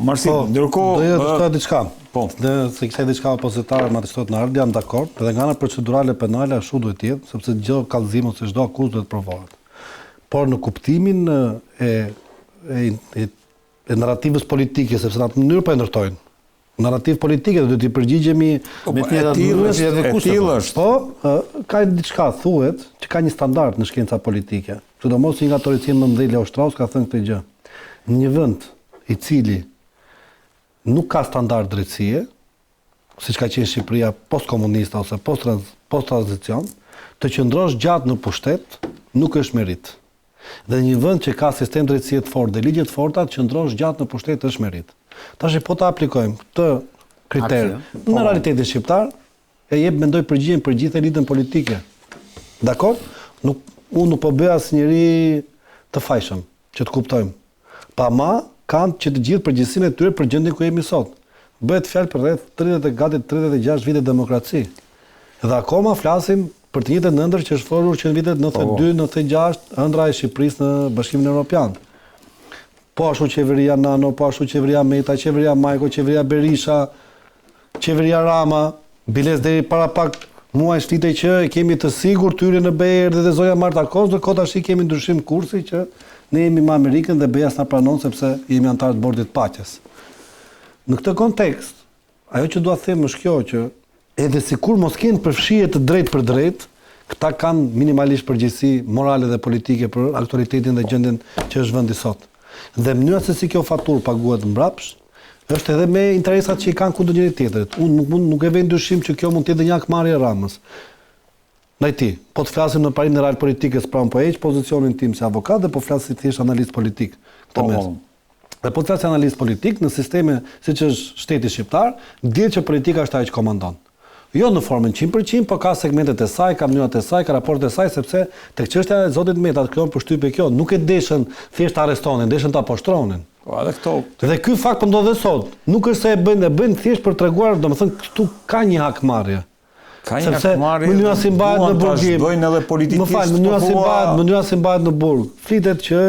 Marsi, ndërkohë do të thotë diçka. Po. Se kishte diçka opozitare me atë çdo në ardh, jam dakord, edhe nga ana procedurale penale ashtu duhet të jetë, sepse çdo kallëzim ose çdo akuzë duhet provohet. Por në kuptimin e narrativës politike, sepse në atë mënyrë po e ndërtojnë. Narrativ politike do t'i përgjigjemi me të tillë është. Po, ka diçka thuhet që ka një standard në shkenca politike. Sidomos një nga teoricinë më mëdhenj Leo Strauss ka thënë këtë gjë. Në një vend i cili nuk ka standard drejtësie, siç ka qenë Shqipëria postkomuniste ose post-tranzicion, të qëndrosh gjatë në pushtet nuk është merit. Dhe një vend që ka sistem drejtësie të fortë dhe ligje të forta, të qëndrosh gjatë në pushtet është merit. Tash po ta aplikojmë këtë kriter në realitetin shqiptar, e jep mendoj përgjigjen për gjithë elitën politike. Dakor? Unë nuk po bëj asnjëri të fajshëm, që të kuptojmë. Pa kanë që të gjithë përgjegjësinë e tyre për gjendjen ku jemi sot. Bëhet fjalë për rreth 36 vite demokraci. Dhe akoma flasim për të njëjtën ëndër që është folur që në vitet 92-96 ëndra e Shqipërisë në Bashkimin Evropian. Po ashtu qeveria Nano, po ashtu qeveria Meta, qeveria Majko, qeveria Berisha, qeveria Rama, biles deri para pak muaj shtitej që kemi të sigurt hyrje në BE dhe zonja Marta Kos, ndërkohë tash kemi ndryshim kursi që ne jemi me Amerikën dhe BE-ja s'na pranon sepse jemi antar të Bordit të Paqes. Në këtë kontekst, ajo që dua të them është kjo që edhe sikur mos kenë përfshirje të drejtë për drejtë, këta kanë minimalisht përgjegjësi morale dhe politike për aktualitetin dhe gjendjen që është vendi sot. Dhe mënyra se si kjo faturë paguhet mbrapsht, është edhe me interesat që i kanë kundër njëri tjetrit. Unë nuk e vë ndyshim që kjo mund të jetë një akmarrje e Ramës. Ndaj ti, po të flasim në parimin real politikës, pra po heq pozicionin tim si avokat dhe po flas si thjesht analist politik këtë mes. Dhe po të flas si analist politik në sisteme siç është shteti shqiptar, dihet që politika është ajo që komandon. Jo në formën 100%, po ka segmentet e saj, ka mënyrat e saj, ka raportet e saj, sepse tek çështja e zotit Meta krijon përshtypje kjo, nuk e deshën thjesht arrestonin, deshën ta poshtronin. Po edhe këto. Dhe ky fakt po ndodh sot. Nuk është se e bëjnë thjesht për treguar, domethënë këtu ka një hakmarrje. Ka një hakmarrje. Mënyra si mbahet në burg. Bëjnë edhe politikisht. Mënyra si mbahet në burg. Flitet që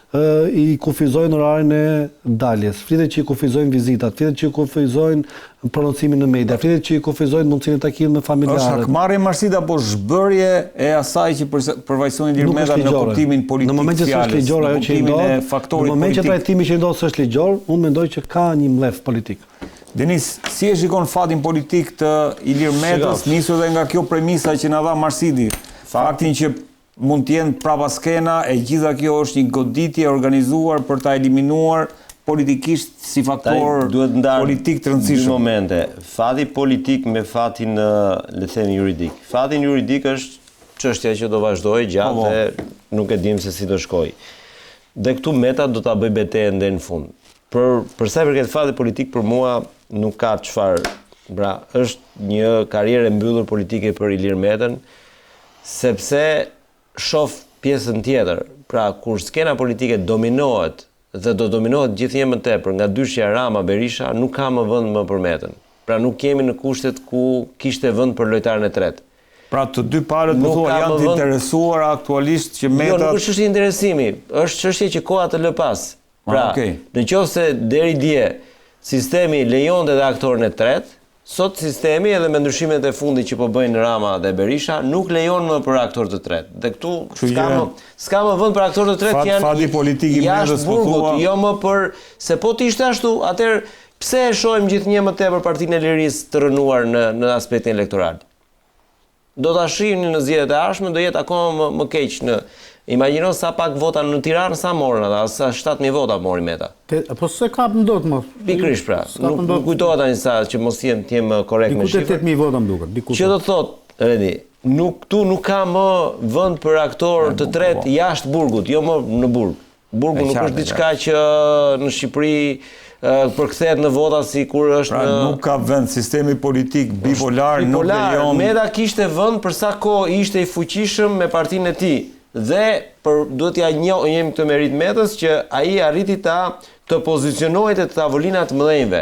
i kufizojnë orarin e daljes, flitet që i kufizojnë vizitat, flitet që i kufizojnë prononcimin në media, flitet që i kufizojnë mundësinë e takimit me familjarët. Është hakmarrje Marsida apo zhbërje e asaj që përvajson Ilir Meta në kuptimin politik të fjalës, në kuptimin e faktorit politik. Në moment që trajtimi që ndodh s'është ligjor, unë mendoj që ka një mlef politik. Denis, si e shikon fatin politik të Ilir Metës, nisur dhe nga kjo premisa që na dha Marsidi, faktin që mund të jenë prapa skena e gjitha kjo është një goditje organizuar për ta eliminuar politikisht si faktor politik të rëndësishëm. Dy momente, fati politik me fatin le të themi juridik. Fatin juridik është çështja që do vazhdojë gjatë dhe nuk e dim se si do shkojë. Dhe këtu Meta do ta bëj betejën deri në fund. Për sa i përket fatit politik për mua nuk ka çfarë. Pra, është një karrierë e mbyllur politike për Ilir Metën, sepse shoh pjesën tjetër. Pra, kur skena politike dominohet dhe do dominohet gjithnjë më tepër nga dyshja Rama Berisha, nuk ka më vend më për Metën. Pra, nuk kemi në kushtet ku kishte vend për lojtarin e tretë. Pra, të dy palët më thua janë të interesuar aktualisht që Meta. Jo, nuk është çështje interesimi, është çështje që koha të lë pas. Pra, nëse deri dje sistemi lejonte edhe aktorin e tretë, sot sistemi edhe me ndryshimet e fundit që po bëjnë Rama dhe Berisha nuk lejon më për aktor të tretë. Dhe këtu s'ka më vend për aktor të tretë janë fati politik i Metës po thua. Jo më për se po të ishte ashtu, atëherë pse e shohim gjithnjë më tepër Partinë e Lirisë të rënuar në aspektin elektoral? Do ta shihni në zgjedhjet e ardhshme, do jetë akoma më keq në imagjino sa pak vota në Tiranë sa morën ata, sa 7.000 vota mori Meta. Po se ka ndot më. Pikërisht pra. Nuk kujtohet tani sa që mos jem korrekt me shifrat. Diku 8.000 vota më duket. Që do të thotë, Redi, këtu nuk ka më vend për aktor të tretë jashtë burgut, jo më në burg. Burgu nuk është diçka që në Shqipëri përkthehet në vota si kur është pra, nuk ka vend sistemi politik bipolar, nuk lejon. Meta kishte vend për sa kohë ishte i fuqishëm me partinë e tij. Dhe duhet ja njohim këtë merit Metës që ai arriti të pozicionohet te tavolinat mëdhenjve.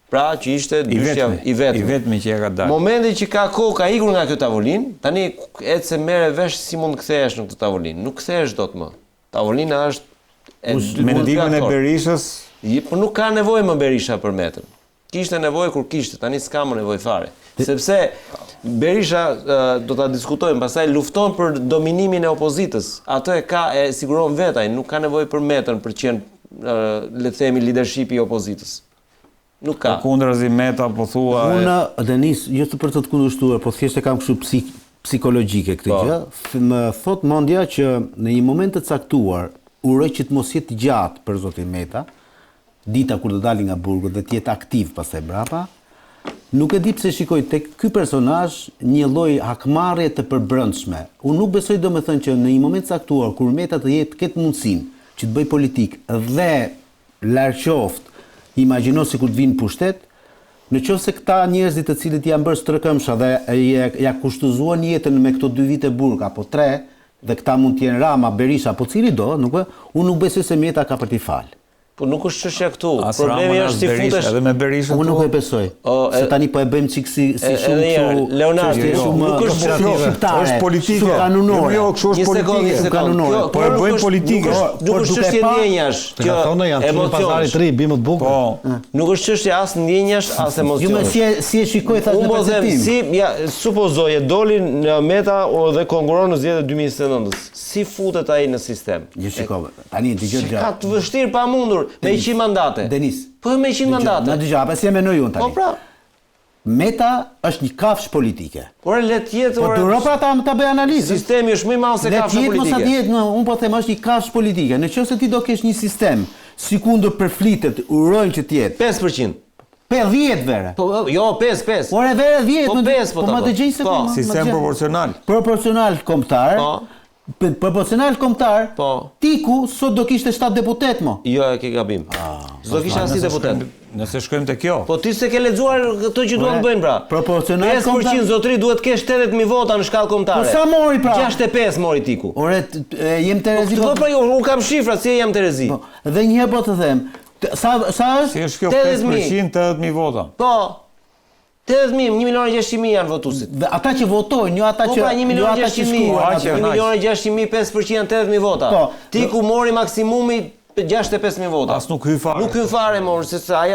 Pra që ishte dyshja i vetmi që e ka dalë. Momenti që ka kohë ka ikur nga kjo tavolinë, tani ecë se merre vesh si mund të kthehesh në këtë tavolinë. Nuk kthehesh dot më. Tavolina është me ndihmën e Berishës Po nuk ka nevojë më Berisha për metën. Kishte nevojë kur kishte, tani s'ka më nevojë fare. Sepse Berisha do ta diskutojmë, pastaj lufton për dominimin e opozitës. Atë e siguron vetaj, nuk ka nevojë për metën për të qenë le të themi leadershipi i opozitës. Nuk ka. Kundrazi Meta po thua. Unë Denis, jo të për të kundërshtuar, po thjesht e kam kështu psikologjike këtë gjë. Më thot mendja që në një moment të caktuar, uroj që të mos jetë gjatë për zotin Meta, dita kur të dali nga burgu dhe të jetë aktiv pastaj brapa. Nuk e di pse shikoj tek ky personazh një lloj hakmarrje të përbrendshme. Unë nuk besoj domethënë që në një moment caktuar kur Meta të ketë mundësinë që të bëj politik dhe larqoft, imagjino sikur të vinë pushtet, nëse këta njerëzit të cilët janë bërë strëkëmsha dhe ja kushtozuan jetën me këto 2 vite burg apo 3, dhe këta mund të jenë Rama, Berisha apo cili do, unë nuk besoj se Meta ka për t'i falë. Po nuk është çështja këtu. Problemi është si futesh edhe me Berisha. Unë nuk e besoj. Se tani po e bëjmë çik si shumë këtu. Leonardo, nuk është shqiptare. Është politike. Kanunore. Jo, kështu është politike. Kanunore. Po e bëjmë politike. Nuk është çështje ndjenjash. Kjo thonë janë në pazarit të ri, bimë të bukur. Po. Nuk është çështje as ndjenjash as emocionesh. Jo, si e shikoj thash në perceptim. Si supozoje dolin Meta dhe konkuron në zgjedhjet 2029. Si futet ai në sistem? Jo, shikoj. Tani dëgjoj gjë. Ka të vështirë pa mundur me 100 mandate. Denis. Po me 100 mandate. Na dëgjoj, pa si e menoj unë tani. Po pra. Meta është një kafshë politike. Por le të jetë. Po duro pra ta bëj analizë. Sistemi është më i madh se kafsha politike. Le të jetë mos atë jetë, unë po them është një kafshë politike. Nëse ti do kesh një sistem sikundër përflitet, urojnë që të jetë 5%. 10 vere. Po jo 5. Ore vere 10. Po 5 po ma dëgjoj se sistem proporcional. Proporcional kombëtar. Po. Proporcional kombëtar. Po. Tiku sot do kishte 7 deputet mo. Jo, e ke gabim. S'do kisha as deputet. Nëse shkojmë te kjo. Po ti s'e ke lexuar këto që duan të bëjnë pra. Proporcional 5% zotri duhet të kesh 80.000 vota në shkallë kombëtare. Po sa mori pra? 65 mori Tiku. Ore jem Terezi. Po pra jo, unë kam shifrat si jam Terezi. Po, dhe një herë po të them, sa është? Si është kjo 5%, 80.000 vota. Po. 80.000, 1.600.000 janë votuesit. Dhe ata që votojnë, jo ata që po pra 1.600.000, 1.600.000, 5% janë 80.000 vota. Po. Tiku mori maksimumi 65.000 vota. As nuk hyn fare. Nuk hyn fare mor, se ai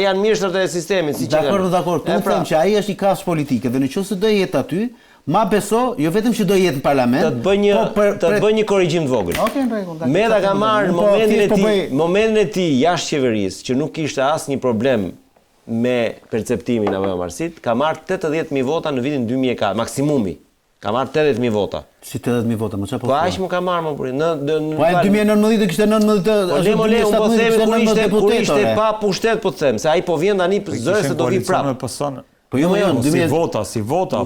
janë mjeshtrat e sistemit, siç e kanë. Dakor. Unë them që ai është një kafshë politike dhe nëse do jetë aty, ma beso, jo vetëm që do jetë në parlament, të të bëj një korrigjim të vogël. Okej, në rregull. Meta ka marrë momentin e tij jashtë qeverisë, që nuk kishte asnjë problem me perceptimin apo marrësit, ka marrë 80.000 vota në vitin 2004, maksimumi. Ka marrë 80.000 vota. Si 80.000 vota, më çfarë po? Po aq më ka marrë më burim. Po në 2019 do kishte 19 Po po them kur ishte pa pushtet po them, se ai po vjen tani zëre se do vi prap. Po jo, si vota.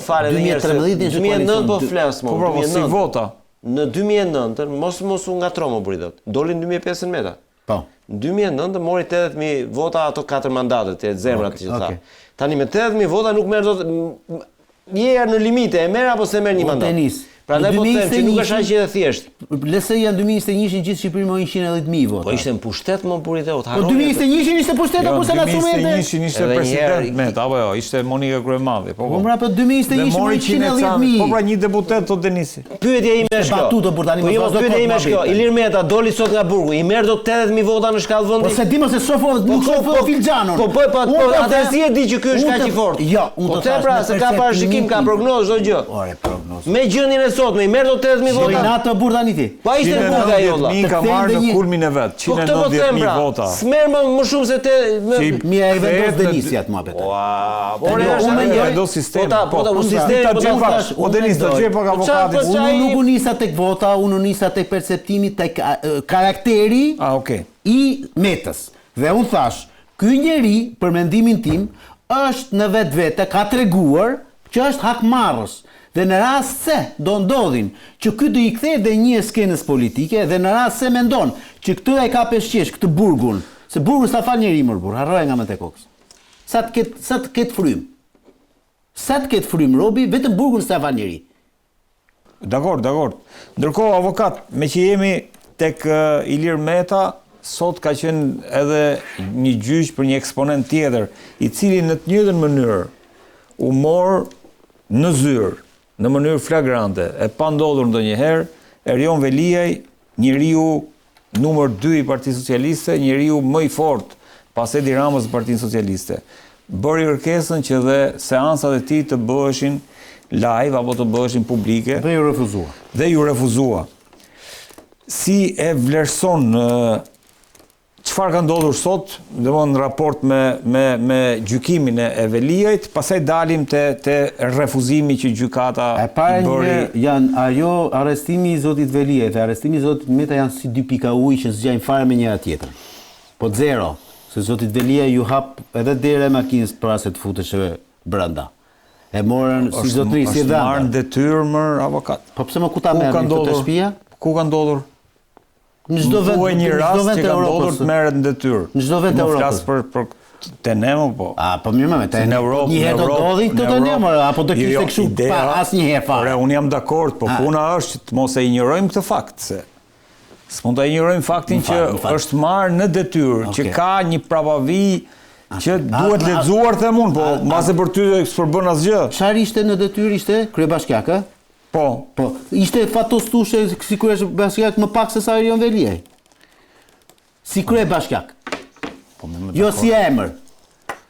2009 po flas më. Po si vota. Në 2009, mos u ngatro më burit. Dolin 2005 Meta. Po. Në 2009 mori 80.000 vota ato 4 mandatet e zemrat që tha. Tani me 80.000 vota nuk merr dot je në limite, e merr apo se merr një mandat. Prandaj po them që nuk është aq e thjeshtë. Lese janë 2021 gjithë Shqipërinë më 110.000 vota. Po ishte në pushtet më burit e Po 2021 ishte pushtet apo se na sumente? 2021 ishte president Meta, apo jo, ishte Monika Kryemallë. Po po 2021 mori 110.000. Po pra një deputet to Denisi. Pyetja ime është kjo. Batutë por tani më vazhdo. Pyetja ime është kjo. Ilir Meta doli sot nga burgu, i merr dot 80.000 vota në shkallë vendi. Po se di mos e shofo, nuk shofo Filxhanon. Po atë si e di që ky është kaq i fortë. Jo, unë do të them pra se ka parashikim, ka prognozë çdo gjë. Ore prognozë. Me gjendjen e sotme i merr dot 80.000 vota. Nato burdaniti. Pa ishte burga ajo valla. Mi ka marrë në kulmin e vet, 190.000 vota. S'merr më shumë se te mi e vendos Denisi atë muhabet. Ore unë mendoj do sistemi. Po sistemi po Denis do gjej pak avokatit. Unë nuk u nisa tek vota, unë u nisa tek perceptimi, tek karakteri i Metës. Dhe unë thash, ky njeri për mendimin tim është në vetvete ka treguar që është hakmarrës. Dhe në rast se do ndodhin që ky do i kthejë dhe një skenës politike dhe në rast se mendon që këtë e ka peshqesh këtë burgun, se burgu s'ta fal njeri më burr, harroja nga me te kokës. Sa të ketë frym. Sa të ketë frym robi, vetëm burgun s'ta fal njeri. Dakor. Ndërkohë avokat, me që jemi tek Ilir Meta, sot ka qenë edhe një gjyq për një eksponent tjetër, i cili në të njëjtën mënyrë u mor në zyrë, në mënyrë flagrante, e pa ndodhur ndonjëherë, Erion Veliaj, njeriu numër 2 i Partisë Socialiste, njeriu më i fortë pas Edi Ramës në Partinë Socialiste. Bëri kërkesën që dhe seansat e tij të bëheshin live apo të bëheshin publike. Dhe ju refuzua. Si e vlerëson çfarë ka ndodhur sot, domthonë në raport me gjykimin e Veliajt, pastaj dalim te refuzimi që gjykata bëri. Janë ajo arrestimi i zotit Veliajt dhe arrestimi i zotit Meta janë si dy pika ujë që zgjajnë fare me njëra tjetrën. Po zero, se zotit Veliaj ju hap edhe derë e makinës para se të futesh brenda. E morën si zotëri, si dhënë. Është marrë detyrë më avokat. Po pse më ku ta merrin këtë shtëpia? Ku ka ndodhur? Në çdo vend, një rast që ka ndodhur të merret në detyrë. Në çdo vend të Evropës. Flas për Tenemo po. Po mirë më te në Europë. Një herë do ndodhin këto Tenemo, apo do kishte kështu pa asnjëherë fare. Unë jam dakord, po puna është të mos e injorojmë këtë fakt se s'mund ta injorojmë faktin që është marrë në detyrë, që ka një prapavi që duhet lexuar them unë, po mbase për ty s'përbën asgjë. Çfarë ishte në detyrë ishte kryebashkiak, ë? Po, ishte fatostushë si kryebashkiak më pak se sa Erion Veliaj. Si kryebashkiak. Jo si emër.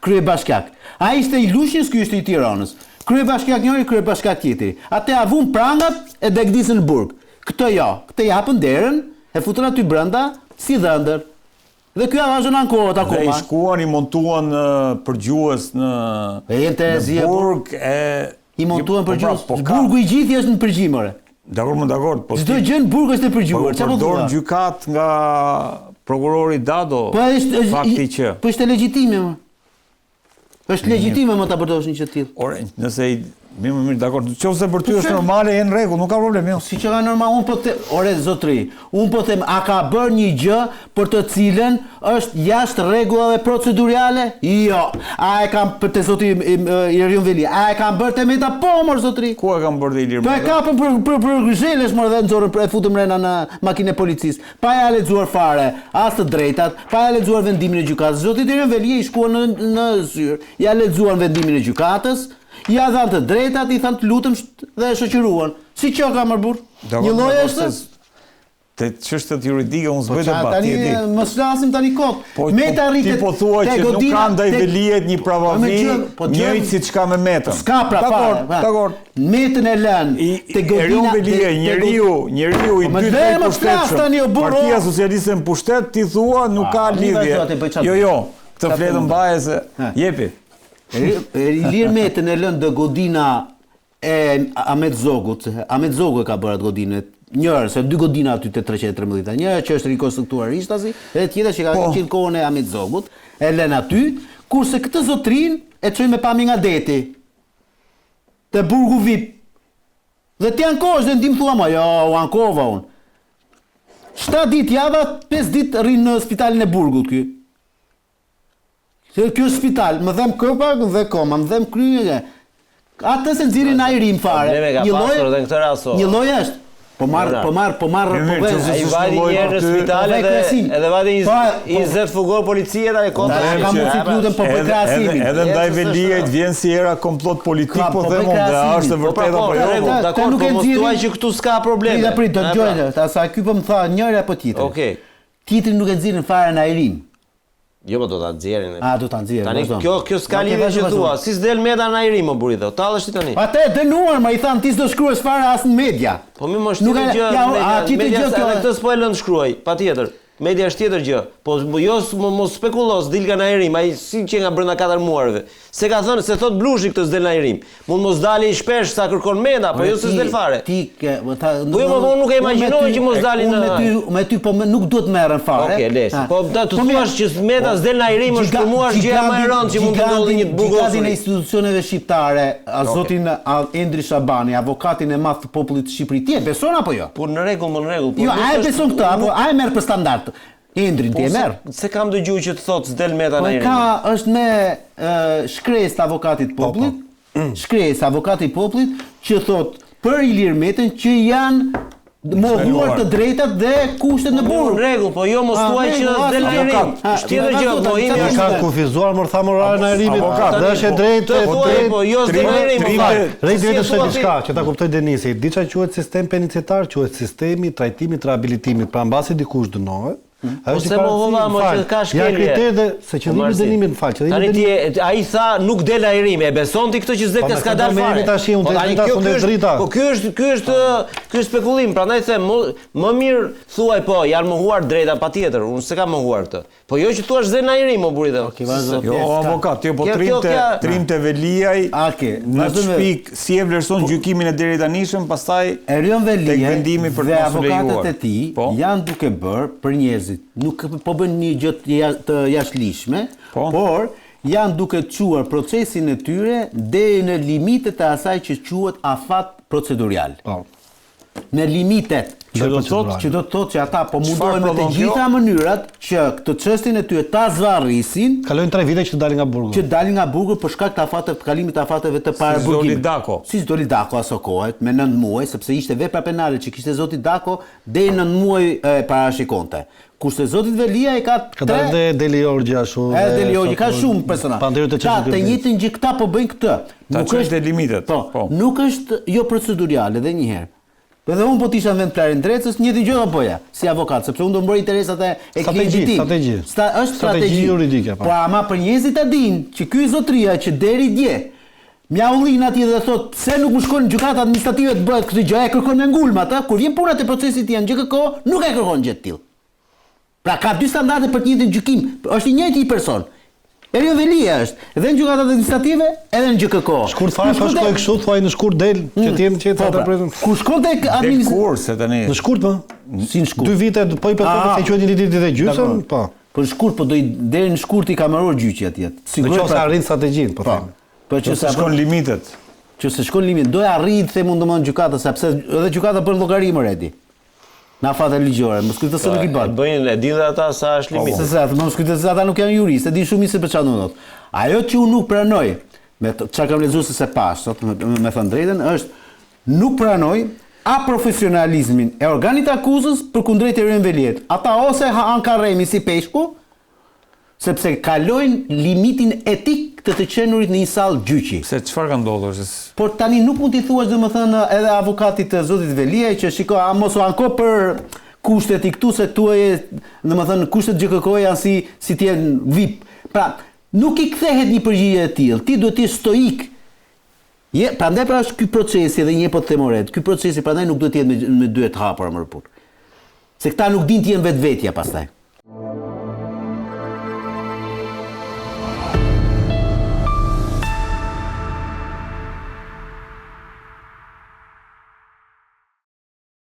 Kryebashkiak. Ai ishte i Lushnjës, ky ishte i Tiranës. Kryebashkiak njëri, kryebashkiak tjetri. Atë avun prangat e degdisën në burg. Këtë jo, këtë japën derën, e futën aty brenda si dhëndër. Dhe ky avazhon ankohet akoma. Dhe i shkuan, i montuan përgjues në burg i montuan përgjues. Burgu i gjithë është në përgjimore. Dakor. Çdo gjë në burg është në përgjimore. Çfarë do të gjykat nga prokurori Dado? Fakti që. Po është legjitime më. Është legjitime më ta përdorësh një gjë të tillë. Ore, nëse mirë, dakor. Nëse për ty është normale, e në rregull, nuk ka problem, jo. Si që ka normal, unë po them, ore zotri, unë po them, a ka bërë një gjë për të cilën është jashtë rregullave procedurale? Jo. A e kam për të zotri Erion Veli, a e kam bërë të Meta? Po, mor zotri. Ku e kam bërë të Ilir Meta? Po e kapën për grizheles, mor dhe nxorën e futën mrena në makinë e policisë. Pa ja lexuar fare as të drejtat, pa ja lexuar vendimin e gjykatës. Zoti Erion Veli i shkuan në zyrë, ja lexuan vendimin e gjykatës. Ja dhanë të drejtat, i thanë të lutëm dhe e shoqëruan. Si që ka më burr? Një lloj është? Te çështjet juridike unë s'bëj debat. Tani mos flasim tani kot. Meta rritet. Ti po thua që nuk ka ndaj Velijet një pravavi, njëjtë siç ka me Metën. S'ka dakor. Metën e lën te Erion Veliaj, njeriu i dytë i pushtetshëm. Partia Socialiste në pushtet, ti thua nuk ka lidhje. Jo, këtë fletën baje se jepi. Ilir Metën e lënë dhe godina e Ahmet Zogut. Ahmet Zogu e ka bërë atë godinë. Njërë, se dy godina aty të 313. Njërë që është rekonstruktuar ishtasi, dhe tjetër që ka qenë kohën e Ahmet Zogut, e lënë aty, kurse këtë zotrin e çoi me pamje nga deti. Te burgu VIP. Dhe ti ankohesh dhe ndim thua, jo, u ankova unë. 7 ditë java, 5 ditë rrinë në spitalin e burgut ky. Se kjo spital, më dhem këpak dhe koma, më dhem krye. Atë se nxirin ajrim fare. Një lloj është. Po marr. Ai vajti një në spital edhe vajti 20 fugor policie tani kontra. Ka mundsi të lutem po për krahasimin. Edhe ndaj Veliajt vjen si era komplot politik, po them unë, është vërtet apo jo. Dakor, po mos thuaj që këtu s'ka probleme. Prit, do dëgjoj. Sa ky po më tha njëri apo tjetri. Okej. Tjetri nuk e nxirin fare në ajrim. Jo, po do ta nxjerrin. Do ta nxjerrin. Tani kjo s'ka lidhje që thua. Si s'del Meta në ajrim më burri thot. Tallesh ti tani. Atë dënuar, më i than ti s'do shkruash fare as në media. Po më mos ti gjë. Media edhe këtë s'po e lën shkruaj, patjetër. Media është tjetër gjë. Po jo mos spekulos, dil nga në ajrim, ai si që nga brenda 4 muajve. Se ka thënë se thot Blushi këtë s'del në ajrim. Mund mos dali shpesh sa kërkon Meta, po jo se s'del fare. Ti ke, po jo më nuk e imagjinoj që mos dalin me ty po nuk duhet merren fare. Okej, lesh. Po të thuash që Meta s'del në ajrim është përmuar gjëja më e rëndë që mund të ndodhë një bugos. Gjikatin e institucioneve shqiptare, zotin Endri Shabani, avokatin e madh të popullit të Shqipërisë, ti e beson apo jo? Po në rregull. Jo, ai beson këtë apo ai merr për standard. Endrin ti e merr. Se kam dëgjuar që të thotë s'del Meta në ajrim. Po është me shkresë të avokatit popullit. Shkresë avokati i popullit që thotë për Ilir Metën që janë mohuar të drejtat dhe kushtet në burg. Në rregull, po jo mos thuaj që del lajrim. Tjetër gjë, mohimi Ne kanë kufizuar mortha morale në ajrimit. Dhe është e drejtë, po jo s'del lajrim. Rrejtë është diçka që ta kuptoj Denisi. Diçka quhet sistem penitenciar, quhet sistemi i trajtimit rehabilitimit. Pra mbasi dikush dënohet, Ose mohova më që ka shkelje. Ja kriteri se qëllimi i dënimit, më fal, qëllimi i dënimit. Ai tha nuk del ajrimi, e beson ti këtë që s'del s'ka dal fare. Po ky është spekulim, prandaj them më mirë thuaj po, janë mohuar drejta patjetër, unë s'e kam mohuar këtë. Po jo që thua s'del ajrim, o burrë. Jo, avokat, jo po trimte Veliaj. Në shpik si e vlerëson gjykimin e deri tanishëm, pastaj Erion Veliaj dhe avokatët e tij janë duke bërë për njerëzit nuk po bën një gjë të jashtëligjshme, por janë duke çuar procesin e tyre deri në limitet e asaj që quhet afat procedurial. Në limitet. Që do të thotë që ata po mundohen me të gjitha mënyrat që këtë çështjen e tyre ta zvarrisin. Kalojnë 3 vite që dalin nga burgu. Që dalin nga burgu për shkak të afateve të kalimit të afateve të paraburgimit. Si Zoli Dako aso kohët me 9 muaj, sepse ishte vepra penale që kishte Zoti Dako deri 9 muaj parashikonte. Kurse Zoti Velia i ka 3. Ka dhe Deli Orgji ashtu. Deli Orgji ka shumë persona. Të njëjtën gjë këta po bëjnë këtë. Nuk është limitet. Po, nuk është jo procedurale edhe një herë. Edhe unë po t'isha në vend Plarin Drecës, njëti gjë do bëja, si avokat, sepse unë do mbërë interesat e klientit tim. Është strategji juridike. Po ama për njerëzit ta dinë që ky zotria që deri dje mjaullin atje dhe thot pse nuk më shkon gjykata administrative të bëhet këtë gjë, e kërkon me ngulmë atë, kur vjen puna te procesi janë GKK, nuk e kërkon gjë të tillë. Pra ka dy standarde për të njëjtin gjykim, është i njëjti person. Erion Velia është, edhe në gjykatat administrative, edhe në GKK. Shkurt fare po shkoj kështu, thuaj në shkurt del, që ti jemi çeta ta prezant. Kur shkon tek administrative tani. Në shkurt po. Si në shkurt. 2 vite po i përkëtet se quhet një ditë dhe gjysmë, po. Po në shkurt po do deri në shkurt i kameror gjyqi atje. Sigurisht se arrin strategjinë, po them. Po që se shkon limitet. Që se shkon limit, do e arrit them unë domon gjykata, sepse edhe gjykata bën llogari më redi. Në afate ligjore, mos kujto se nuk i bën. Bëjnë e din ata sa është limiti. Se sa, mos kujto se ata nuk janë juristë, din shumë se për çfarë ndodh. Ajo që unë nuk pranoj, me çka kam lexuar se pas, sot me thënë drejtën, është nuk pranoj aprofesionalizmin e organit akuzës përkundrejt Erion Veliet. Ata ose ankarremi si peshku, sepse kalojnë limitin etik të qenurit në një sallë gjyqi. Se çfarë ka ndodhur? Por tani nuk mund t'i thuash domethënë edhe avokatit të zotit Veliaj që shiko, a mos u anko për kushtet i këtu se tuaj, domethënë kushtet GKK janë si të jenë VIP. Pra, nuk i kthehet një përgjigje e tillë. Ti duhet të jesh stoik. Prandaj pra është ky procesi edhe një po të them oret. Ky procesi prandaj nuk duhet të jetë me dy të hapura më parë. Se këta nuk din të jenë vetvetja pastaj.